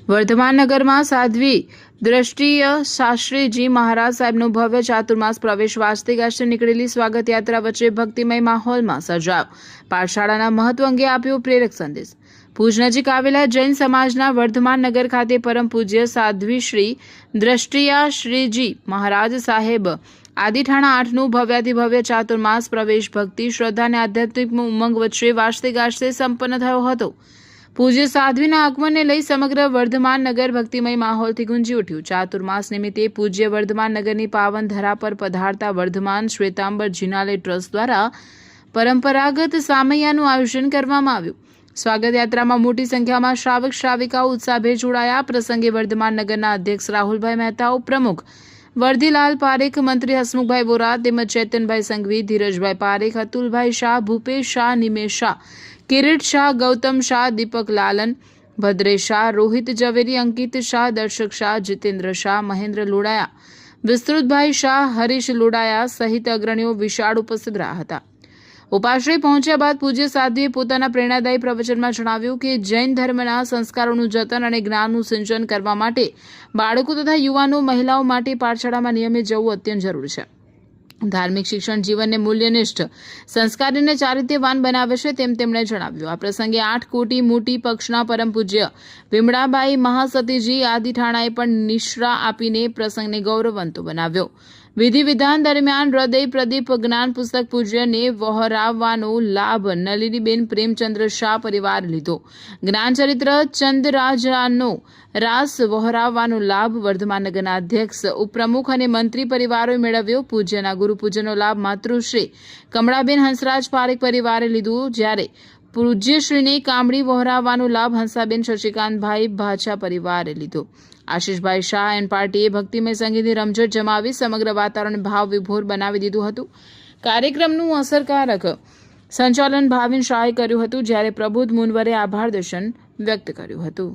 વર્ધમાન નગરમાં સાધ્વી દ્રષ્ટિય શાસ્ત્રીજી મહારાજ સાહેબનો ભવ્ય ચાતુર્માસ પ્રવેશ વાજતે ગાજતે નીકળેલી સ્વાગત યાત્રા વચ્ચે ભક્તિમય માહોલમાં સર્જાયો. પાઠશાળાના મહત્વ અંગે આપ્યો પ્રેરક સંદેશ. ભુજ નજીક આવેલા જૈન સમાજના વર્ધમાન નગર ખાતે પરમ પૂજ્ય સાધ્વી શ્રી દ્રષ્ટિયાશ્રીજી મહારાજ સાહેબ આદિઠાણા 8નું ભવ્યાતિભવ્ય ચાતુર્માસ પ્રવેશ ભક્તિ, શ્રદ્ધા અને આધ્યાત્મિક ઉમંગ વચ્ચે વાજતે ગાજતે સંપન્ન થયો હતો. પૂજ્ય સાધ્વીના આગમનને લઈ સમગ્ર વર્ધમાન નગર ભક્તિમય માહોલથી ગુંજી ઉઠ્યું. ચાતુર્માસ નિમિત્તે પૂજ્ય વર્ધમાન નગરની પાવન ધરા પર પધારતા વર્ધમાન શ્વેતાંબર જિનાલય ટ્રસ્ટ દ્વારા પરંપરાગત સામૈયાનું આયોજન કરવામાં આવ્યું. સ્વાગત યાત્રામાં મોટી સંખ્યામાં શ્રાવક શ્રાવિકાઓ ઉત્સાહભેર જોડાયા. પ્રસંગે વર્ધમાન નગરના અધ્યક્ષ રાહુલભાઈ મહેતા, ઉપપ્રમુખ વર્ધીલાલ પારેખ, મંત્રી હસમુખભાઈ વોરા તેમજ ચેતનભાઈ સંઘવી, ધીરજભાઈ પારેખ, અતુલભાઈ શાહ, ભૂપેશ શાહ, નિમેશ શાહ, કિરીટ શાહ, ગૌતમ શાહ, દીપક લાલન, ભદ્રેશ શાહ, રોહિત ઝવેરી, અંકિત શાહ, દર્શક શાહ, જીતેન્દ્ર શાહ, મહેન્દ્ર લોડાયા, વિસ્તૃતભાઈ શાહ, હરીશ લોડાયા સહિત અગ્રણીઓ વિશાળ ઉપસ્થિત રહ્યા હતા. ઉપાશ્રય પહોંચ્યા બાદ પૂજ્ય સાધ્વીએ પોતાના પ્રેરણાદાયી પ્રવચનમાં જણાવ્યું કે જૈન ધર્મના સંસ્કારોનું જતન અને જ્ઞાનનું સિંચન કરવા માટે બાળકો તથા યુવાનો, મહિલાઓ માટે પાઠશાળામાં નિયમિત જવું અત્યંત જરૂરી છે. ધાર્મિક શિક્ષણ જીવનને મૂલ્યનિષ્ઠ, સંસ્કારી અને ચારિત્ર્યવાન બનાવે છે તેમ તેમણે જણાવ્યું. આ પ્રસંગે 8 કોટી મોટી પક્ષના પરમ પૂજ્ય વિમળાબાઈ મહાસતીજી આદિઠાણાએ પણ નિશ્રા આપીને પ્રસંગને ગૌરવવંતો બનાવ્યો. વિધિ વિધાન દરમિયાન હૃદય પ્રદીપ જ્ઞાન પુસ્તક પૂજ્યને વહોરાવવાનો લાભ નલિનીબેન પ્રેમચંદ્ર શાહ પરિવારે લીધો. જ્ઞાનચરિત્ર ચંદરાજાનો રાસ વહોરાવવાનો લાભ વર્ધમાન નગરના અધ્યક્ષ, ઉપપ્રમુખ અને મંત્રી પરિવારોએ મેળવ્યો. પૂજ્યના ગુરુપૂજનનો લાભ માતૃશ્રી કમળાબેન હંસરાજ પારેખ પરિવારે લીધું, જ્યારે પૂજ્યશ્રીને કામડી વહોરાવવાનો લાભ હંસાબેન શશિકાંતભાઈ ભાછા પરિવારે લીધો. આશીષભાઈ શાહ એન્ડ પાર્ટીએ ભક્તિમય સંગીતની રમઝટ જમાવી સમગ્ર વાતાવરણ ભાવ વિભોર બનાવી દીધું હતું. કાર્યક્રમનું અસરકારક સંચાલન ભાવિન શાહે કર્યું હતું, જ્યારે પ્રબુદ્ધ મુનવરે આભાર દર્શન વ્યક્ત કર્યું હતું.